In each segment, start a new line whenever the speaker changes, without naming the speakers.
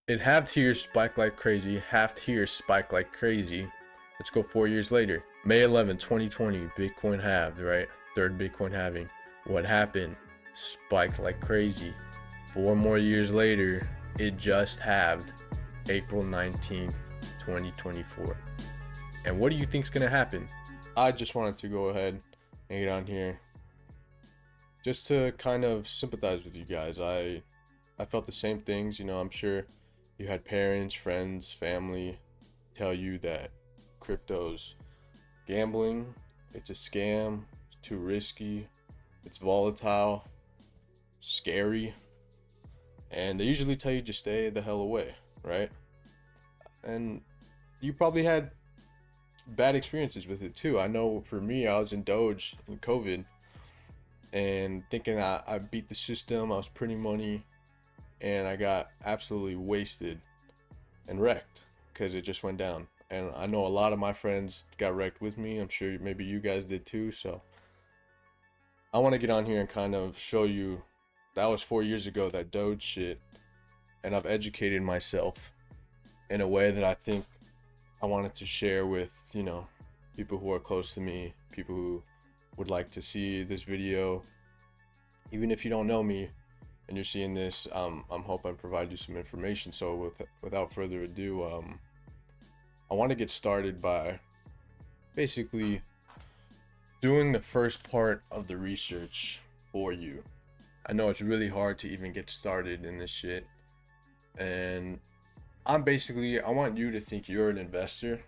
It halved here, spiked like crazy. Halved here, spiked like crazy. Let's go 4 years later. May 11, 2020, Bitcoin halved, right? Third Bitcoin halving. What happened? Spiked like crazy. 4 more years later, it just halved. April 19th, 2024. And what do you think's gonna happen? I just wanted to go ahead and get on here just to kind of sympathize with you guys. I felt the same things, I'm sure you had parents, friends, family tell you that crypto's gambling, it's a scam, it's too risky, it's volatile, scary, and they usually tell you just stay the hell away, right? And you probably had bad experiences with it too. I know for me, I was in Doge in COVID and thinking I beat the system, I was printing money, and I got absolutely wasted and wrecked because it just went down. And I know a lot of my friends got wrecked with me. I'm sure maybe you guys did too. So I want to get on here and kind of show you that was 4 years ago, that Doge shit. And I've educated myself in a way that I think I wanted to share with, people who are close to me, people who would like to see this video. Even if you don't know me and you're seeing this, I'm hoping I provide you some information. So without further ado, I want to get started by basically doing the first part of the research for you. I know it's really hard to even get started in this shit, and I want you to think you're an investor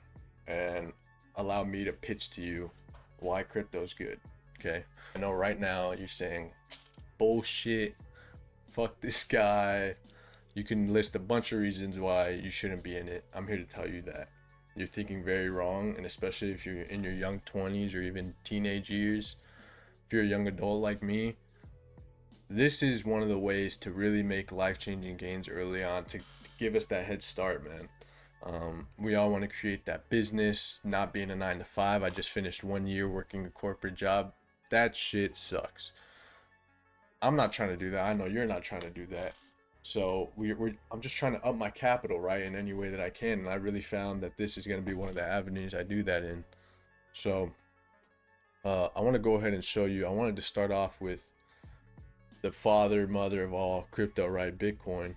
and allow me to pitch to you why crypto's good. Okay, I know right now you're saying bullshit, fuck this guy. You can list a bunch of reasons why you shouldn't be in it. I'm here to tell you that you're thinking very wrong, and especially if you're in your young 20s or even teenage years, if you're a young adult like me, this is one of the ways to really make life-changing gains early on, to give us that head start, man. We all want to create that business, not being a 9 to 5. I just finished 1 year working a corporate job. That shit sucks. I'm not trying to do that. I know you're not trying to do that. So I'm just trying to up my capital, right, in any way that I can. And I really found that this is going to be one of the avenues I do that in. So I want to go ahead and show you. I wanted to start off with the mother of all crypto, right, Bitcoin.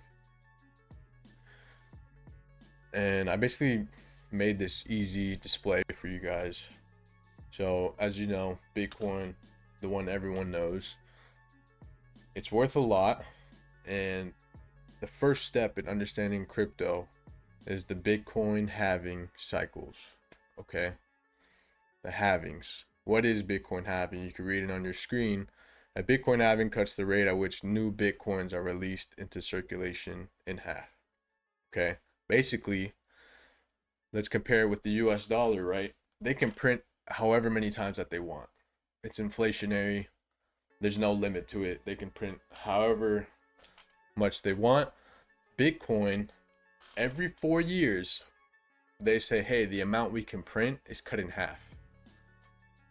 And I basically made this easy display for you guys. So as you know, Bitcoin, the one everyone knows, it's worth a lot. And the first step in understanding crypto is the Bitcoin halving cycles. Okay, the halvings. What is Bitcoin halving? You can read it on your screen. A Bitcoin halving cuts the rate at which new Bitcoins are released into circulation in half. Okay, basically, let's compare it with the US dollar, right? They can print however many times that they want. It's inflationary. There's no limit to it. They can print however much they want. Bitcoin, every 4 years, they say, hey, the amount we can print is cut in half.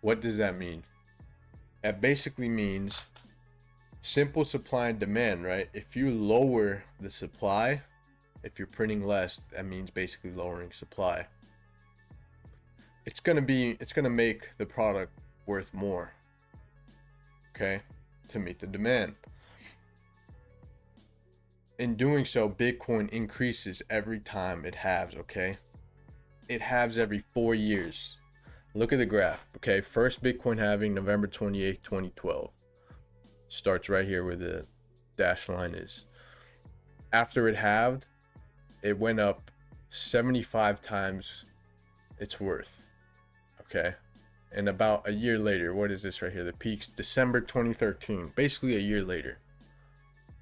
What does that mean? That basically means simple supply and demand, right? If you lower the supply, if you're printing less, that means basically lowering supply. It's gonna make the product worth more, okay, to meet the demand. In doing so, Bitcoin increases every time it halves, okay? It halves every 4 years. Look at the graph, okay? First Bitcoin halving, November 28th, 2012. Starts right here where the dashed line is. After it halved, it went up 75 times its worth, okay? And about a year later, what is this right here? The peaks, December 2013, basically a year later.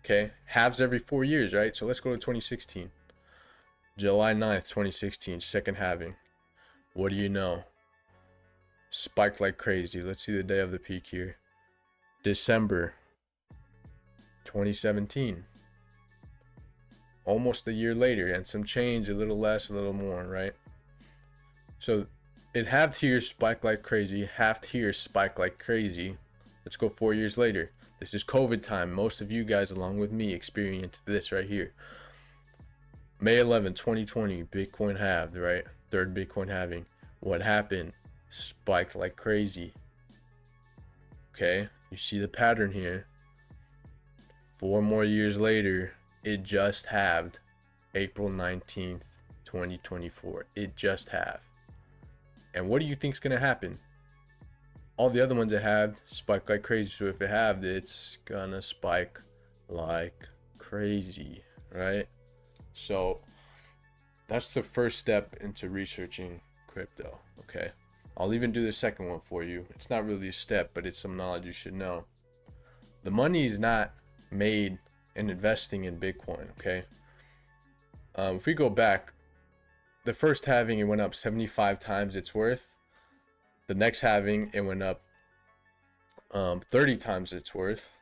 Okay, halves every 4 years, right? So let's go to 2016. July 9th, 2016, second halving. What do you know? Spiked like crazy. Let's see the day of the peak here. December 2017. Almost a year later, and some change, a little less, a little more, right? So it halved here, spiked like crazy. Halved here, spiked like crazy. Let's go 4 years later. This is COVID time. Most of you guys, along with me, experienced this right here. May 11, 2020, Bitcoin halved, right? Third Bitcoin halving. What happened? Spiked like crazy. Okay, you see the pattern here. 4 more years later, it just halved. April 19th, 2024. It just halved. And what do you think's gonna happen? All the other ones that have spiked like crazy. So if it halved, it's gonna spike like crazy, right? So that's the first step into researching crypto. Okay, I'll even do the second one for you. It's not really a step, but it's some knowledge you should know. The money is not made in investing in Bitcoin. Okay, if we go back, the first halving, it went up 75 times its worth. The next halving, it went up 30 times its worth.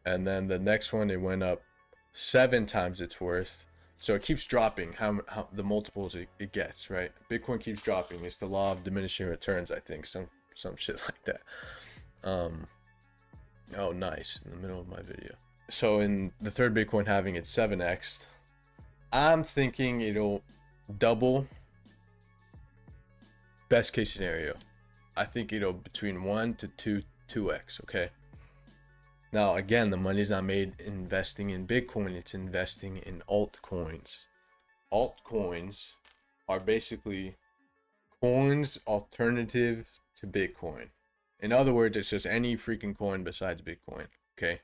And then the next one, it went up 7 times its worth. So it keeps dropping how the multiples it gets, right? Bitcoin keeps dropping. It's the law of diminishing returns, I think. Some shit like that. Oh, nice. In the middle of my video. So in the third Bitcoin halving, it's 7x. I'm thinking it'll double. Best case scenario, I think it'll between 1 to 2x. Okay, now again, the money's not made investing in Bitcoin, it's investing in altcoins. Altcoins are basically coins alternative to Bitcoin. In other words, it's just any freaking coin besides Bitcoin. Okay,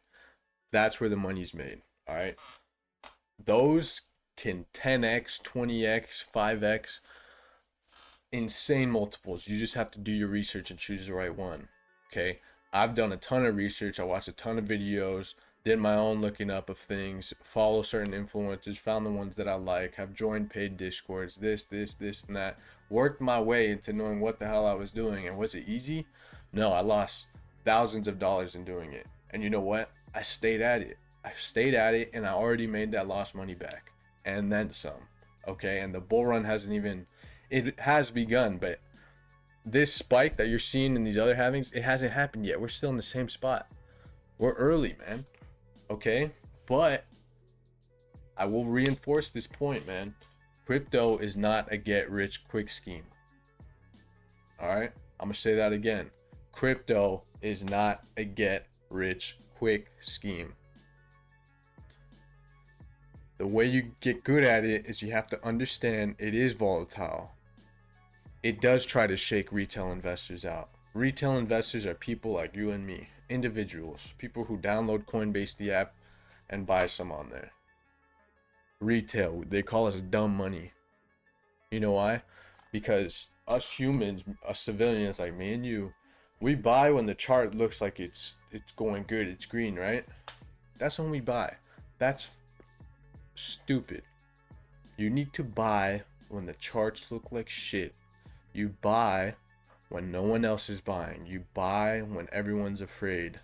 that's where the money's made. All right, those can 10x, 20x, 5x, insane multiples. You just have to do your research and choose the right one. Okay, I've done a ton of research. I watched a ton of videos, did my own looking up of things, follow certain influencers, found the ones that I like, have joined paid discords, this and that, worked my way into knowing what the hell I was doing. And was it easy? No, I lost thousands of dollars in doing it. And you know what? I stayed at it, and I already made that lost money back and then some. Okay, and the bull run hasn't even, it has begun, but this spike that you're seeing in these other halvings, it hasn't happened yet. We're still in the same spot. We're early, man. Okay, but I will reinforce this point, man. Crypto is not a get rich quick scheme. All right, I'm gonna say that again. Crypto is not a get rich quick scheme. The way you get good at it is you have to understand it is volatile. It does try to shake retail investors out. Retail investors are people like you and me, individuals, people who download Coinbase, the app, and buy some on there. Retail, they call us dumb money. You know why? Because us humans, us civilians like me and you, we buy when the chart looks like it's going good, it's green, right? That's when we buy. That's stupid. You need to buy when the charts look like shit. You buy when no one else is buying. You buy when everyone's afraid.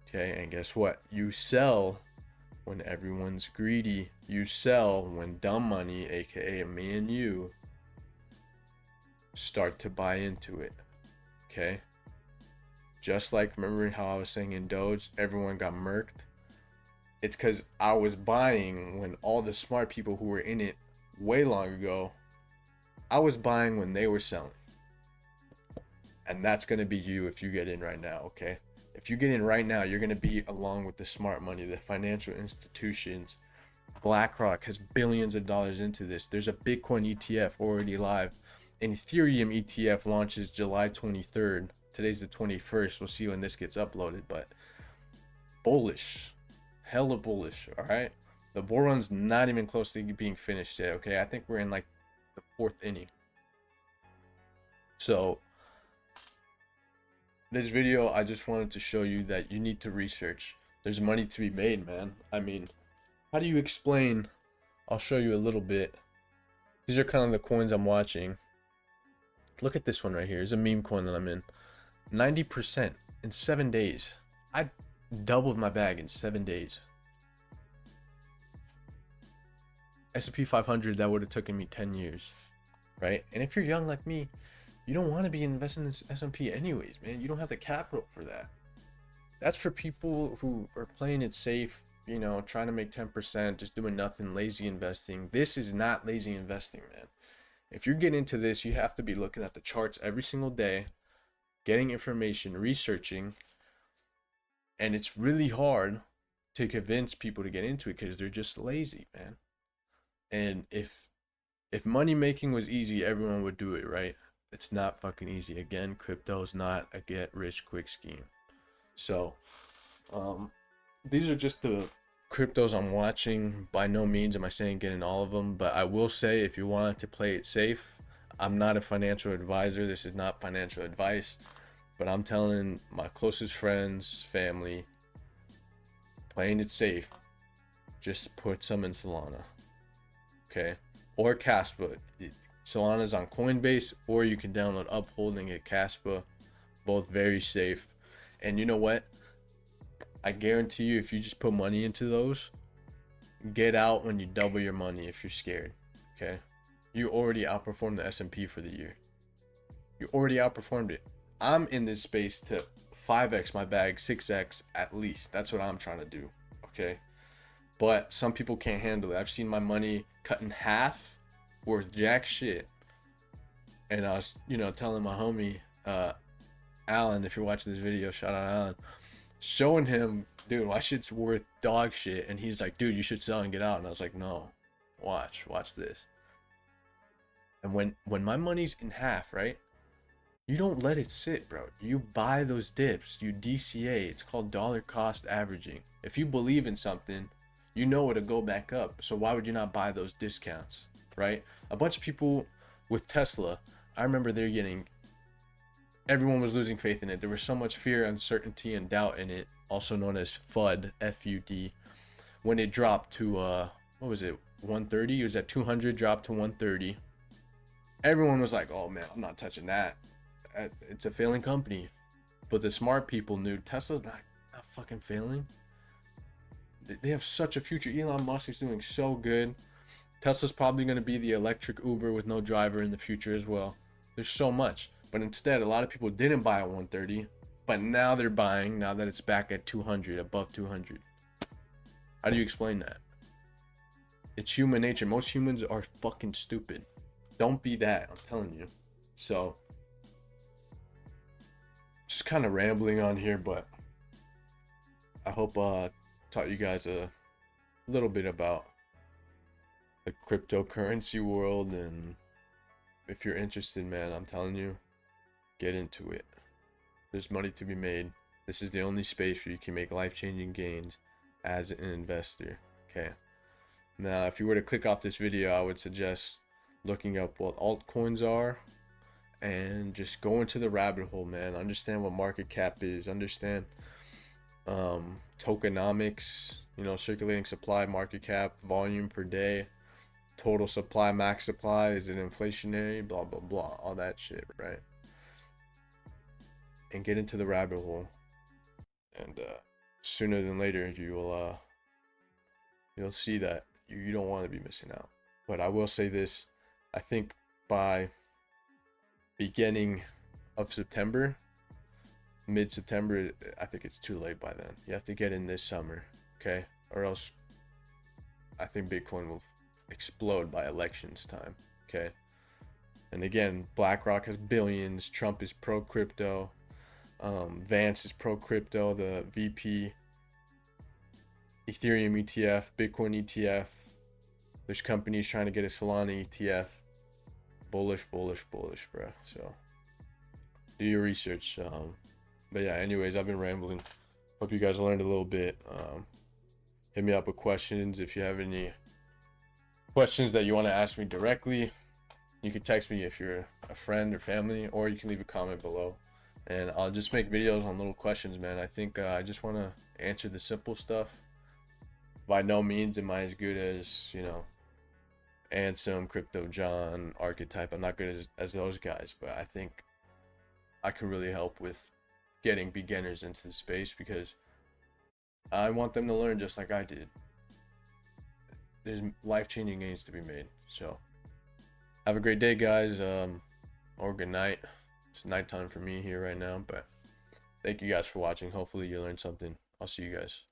Okay, and guess what? You sell when everyone's greedy. You sell when dumb money, aka me and you, start to buy into it. Okay? Just like, remember how I was saying in Doge, everyone got murked? It's because I was buying when all the smart people who were in it way long ago, I was buying when they were selling. And that's going to be you if you get in right now, okay? If you get in right now, you're going to be along with the smart money, the financial institutions. BlackRock has billions of dollars into this. There's a Bitcoin ETF already live. An Ethereum ETF launches July 23rd. Today's the 21st. We'll see when this gets uploaded, but bullish. Hella bullish, all right? The bull run's not even close to being finished yet, okay? I think we're in like the 4th inning. So this video, I just wanted to show you that you need to research. There's money to be made, man. I mean, how do you explain? I'll show you a little bit. These are kind of the coins I'm watching. Look at this one right here. It's a meme coin that I'm in. 90% in 7 days. I doubled my bag in 7 days. S&P 500, that would have taken me 10 years, right? And if you're young like me, you don't want to be investing in S&P anyways, man. You don't have the capital for that. That's for people who are playing it safe, you know, trying to make 10%, just doing nothing, lazy investing. This is not lazy investing, man. If you're getting into this, you have to be looking at the charts every single day, getting information, researching, and it's really hard to convince people to get into it because they're just lazy, man. And if money making was easy, everyone would do it, right? It's not fucking easy. Again, crypto is not a get rich quick scheme. So, these are just the cryptos I'm watching. By no means am I saying get in all of them, but I will say if you want to play it safe, I'm not a financial advisor. This is not financial advice, but I'm telling my closest friends, family, playing it safe, just put some in Solana, okay? Or Caspa. Solana's on Coinbase, or you can download Uphold and get Caspa. Both very safe. And you know what? I guarantee you, if you just put money into those, get out when you double your money if you're scared. Okay, you already outperformed the S&P for the year. You already outperformed it. I'm in this space to 5x my bag, 6x at least. That's what I'm trying to do. Okay, but some people can't handle it. I've seen my money cut in half, worth jack shit. And I was, you know, telling my homie, Alan, if you're watching this video, shout out Alan, showing him, dude, my shit's worth dog shit. And he's like, dude, you should sell and get out. And I was like, no, watch this. And when my money's in half, right, you don't let it sit, bro. You buy those dips. You DCA. It's called dollar cost averaging. If you believe in something, you know it'll go back up. So why would you not buy those discounts, right? A bunch of people with Tesla, I remember they're getting, everyone was losing faith in it. There was so much fear, uncertainty, and doubt in it, also known as FUD, F-U-D. When it dropped to, what was it, 130? It was at 200, dropped to 130. Everyone was like, oh man, I'm not touching that. It's a failing company. But the smart people knew Tesla's not fucking failing. They have such a future. Elon Musk is doing so good. Tesla's probably going to be the electric Uber with no driver in the future as well. There's so much. But instead, a lot of people didn't buy at 130, but now they're buying now that it's back at 200, above 200. How do you explain that? It's human nature. Most humans are fucking stupid. Don't be that, I'm telling you. So, just kind of rambling on here, but I hope taught you guys a little bit about the cryptocurrency world. And if you're interested, man, I'm telling you, get into it. There's money to be made. This is the only space where you can make life-changing gains as an investor. Okay, now if you were to click off this video, I would suggest looking up what altcoins are and just go into the rabbit hole, man. Understand what market cap is, understand tokenomics, you know, circulating supply, market cap, volume per day, total supply, max supply, is it inflationary, blah blah blah, all that shit, right? And get into the rabbit hole, and sooner than later you'll see that you don't want to be missing out. But I will say this, I think by beginning of September, mid-September, I think it's too late by then. You have to get in this summer, okay? Or else I think Bitcoin will explode by elections time, okay? And again, BlackRock has billions, Trump is pro-crypto, Vance is pro-crypto, the VP, Ethereum ETF, Bitcoin ETF. There's companies trying to get a Solana ETF. Bullish, bro. So do your research. But yeah, anyways, I've been rambling. Hope you guys learned a little bit. Hit me up with questions. If you have any questions that you want to ask me directly, you can text me if you're a friend or family, or you can leave a comment below. And I'll just make videos on little questions, man. I think I just want to answer the simple stuff. By no means am I as good as, you know, Ansem, Crypto John, Archetype. I'm not good as those guys, but I think I can really help with getting beginners into the space, because I want them to learn just like I did. There's life-changing gains to be made. So have a great day, guys, or good night. It's nighttime for me here right now, but thank you guys for watching. Hopefully you learned something. I'll see you guys.